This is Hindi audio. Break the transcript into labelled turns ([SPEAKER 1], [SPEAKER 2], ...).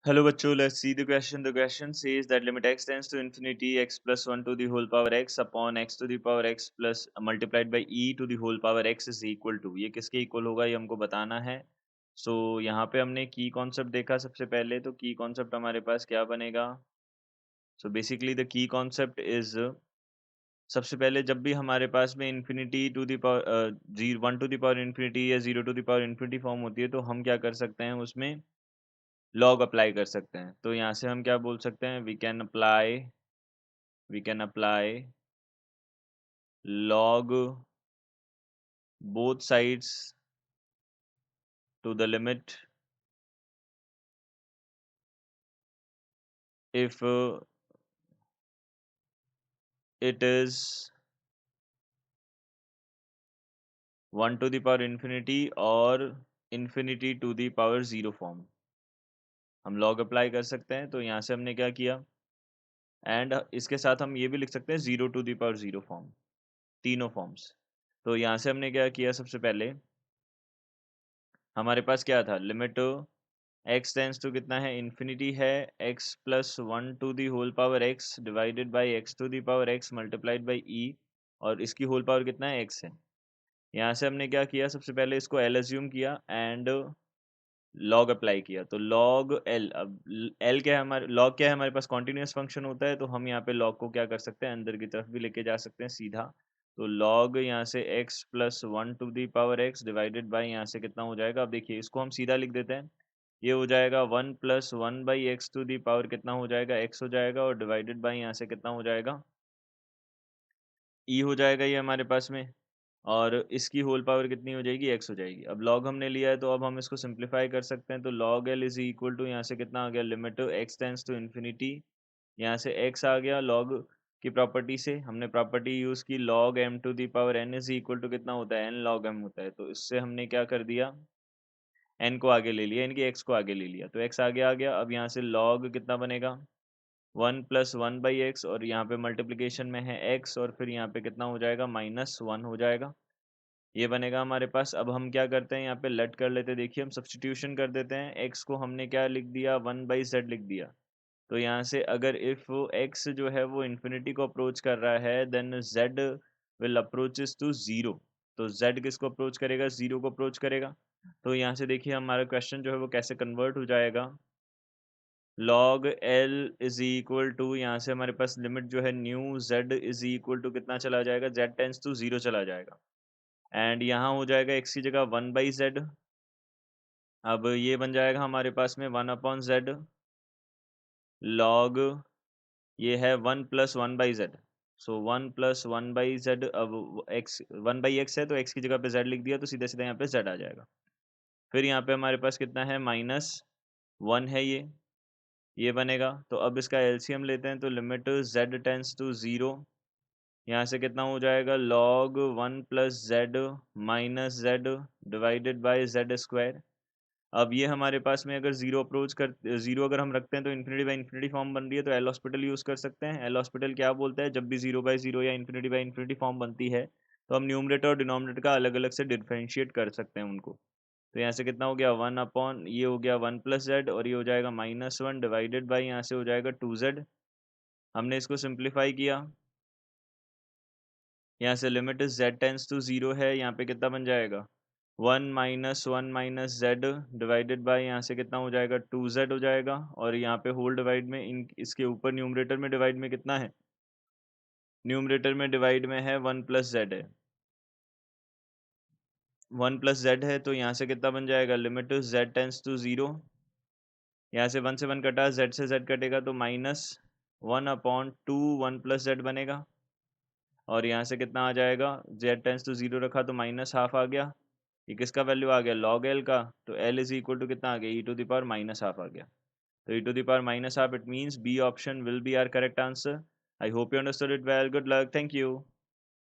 [SPEAKER 1] Hello बच्चों, let's see the question. The question says that limit x tends to infinity x plus 1 to the whole power x upon x to the power x plus multiplied by e to the whole power x is equal to, ये किसके इक्वल होगा ये हमको बताना है. सो यहाँ पे हमने की कॉन्सेप्ट देखा सबसे पहले, तो की कॉन्सेप्ट हमारे पास क्या बनेगा. So basically the key concept is, सबसे पहले जब भी हमारे पास में infinity to the power 1 to the power infinity या 0 to the power infinity form होती है, तो हम क्या कर सकते हैं उसमें लॉग अप्लाई कर सकते हैं. तो यहाँ से हम क्या बोल सकते हैं, we can apply log both sides to the limit if it is 1 to the power infinity और infinity to the power 0 form. हम लॉग अप्लाई कर सकते हैं. तो यहाँ से हमने क्या किया, एंड इसके साथ हम ये भी लिख सकते हैं 0 टू द पावर 0 फॉर्म, तीनों फॉर्म्स. तो यहाँ से हमने क्या किया, सबसे पहले हमारे पास क्या था, लिमिट एक्स टेंस टू कितना है, इन्फिनिटी है, x plus 1 to the whole power x divided by x to the power x multiplied by e, और इसकी होल पावर कितना है, एक्स है. यहाँ से हमने क्या किया, सबसे पहले इसको एल एज्यूम किया एंड लॉग अप्लाई किया. तो लॉग एल, अब एल क्या है हमारे, लॉग क्या है हमारे पास, कॉन्टिन्यूस फंक्शन होता है, तो हम यहाँ पे लॉग को क्या कर सकते हैं, अंदर की तरफ भी लेके जा सकते हैं सीधा. तो लॉग यहाँ से x plus 1 to the power x divided by यहाँ से कितना हो जाएगा, अब देखिए इसको हम सीधा लिख देते हैं. ये हो जाएगा 1 plus 1 by x to the power कितना हो जाएगा, एक्स हो जाएगा, और डिवाइडेड बाई यहाँ से कितना हो जाएगा, ई हो जाएगा ये हमारे पास में, और इसकी होल पावर कितनी हो जाएगी, एक्स हो जाएगी. अब लॉग हमने लिया है तो अब हम इसको सिंप्लीफाई कर सकते हैं. तो log L is equal to, यहाँ से कितना आ गया, limit x tends to infinity, यहाँ से एक्स आ गया, लॉग की प्रॉपर्टी से हमने प्रॉपर्टी यूज़ की, log m to the power n is equal to कितना होता है, एन लॉग एम होता है. तो इससे हमने क्या कर दिया, एन को आगे ले लिया, इनके एक्स को आगे ले लिया, तो एक्स आगे आ गया. अब यहाँ से लॉग कितना बनेगा, 1 प्लस 1 बाई एक्स, और यहाँ पे मल्टीप्लीकेशन में है एक्स, और फिर यहाँ पे कितना हो जाएगा, -1 हो जाएगा. ये बनेगा हमारे पास. अब हम क्या करते हैं, यहाँ पे लेट कर लेते हैं, देखिए हम सब्सटीट्यूशन कर देते हैं. एक्स को हमने क्या लिख दिया, 1/z लिख दिया. तो यहाँ से अगर इफ एक्स जो है वो इन्फिनिटी को अप्रोच कर रहा है, then z will approaches to zero. तो जेड किसको अप्रोच करेगा, जीरो को अप्रोच करेगा. तो यहाँ से देखिए हमारा क्वेश्चन जो है वो कैसे कन्वर्ट हो जाएगा, log L is equal to, यहाँ से हमारे पास लिमिट जो है new z is equal to कितना चला जाएगा, z टेंस टू 0 चला जाएगा, एंड यहाँ हो जाएगा एक्स की जगह 1/z. अब ये बन जाएगा हमारे पास में 1/z log, ये है 1 प्लस 1/z. सो 1 प्लस 1/z, अब x 1/x है तो x की जगह पे z लिख दिया, तो सीधे सीधे यहाँ पे z आ जाएगा. फिर यहाँ पे हमारे पास कितना है, -1 है ये बनेगा. तो अब इसका एलसीएम लेते हैं, तो लिमिट z टेंस टू 0, यहाँ से कितना हो जाएगा, log 1 plus Z minus Z divided by Z square. अब ये हमारे पास में अगर जीरो अगर हम रखते हैं तो इन्फिनिटी बाई इन्फिनिटी फॉर्म बन रही है, तो एल हॉस्पिटल यूज़ कर सकते हैं. एल हॉस्पिटल क्या बोलता है, जब भी 0/0 या इन्फिनिटी बाई इन्फिनिटी फॉर्म बनती है, तो हम न्यूमरेटर और डिनोमिनेटर का अलग अलग से डिफ्रेंशिएट कर सकते हैं उनको. तो यहाँ से कितना हो गया, 1 अपॉन ये हो गया 1 प्लस जेड, और ये हो जाएगा -1 डिवाइडेड बाई यहाँ से हो जाएगा 2z. हमने इसको सिंप्लीफाई किया, यहाँ से लिमिट z टेंस टू 0 है, यहाँ पे कितना बन जाएगा, 1 माइनस जेड डिवाइडेड बाय यहाँ से कितना हो जाएगा, 2z हो जाएगा, और यहाँ पे होल डिवाइड में इसके ऊपर न्यूमरेटर में डिवाइड में कितना है, न्यूमरेटर में डिवाइड में है 1 प्लस जेड है, 1 प्लस जेड है. तो यहाँ से कितना बन जाएगा, लिमिट z टेंस टू 0, यहाँ से 1 से 1 कटा, z से z कटेगा, तो -1/2 1 प्लस जेड बनेगा, और यहाँ से कितना आ जाएगा, z टेंस टू 0 रखा तो -हाफ आ गया. ये किसका वैल्यू आ गया, log l का. तो l इज इक्वल टू कितना आ गया, e टू द पावर -हाफ आ गया. So e to the power -half, it means B option will be our correct answer. I hope you understood it well. Good luck. Thank you.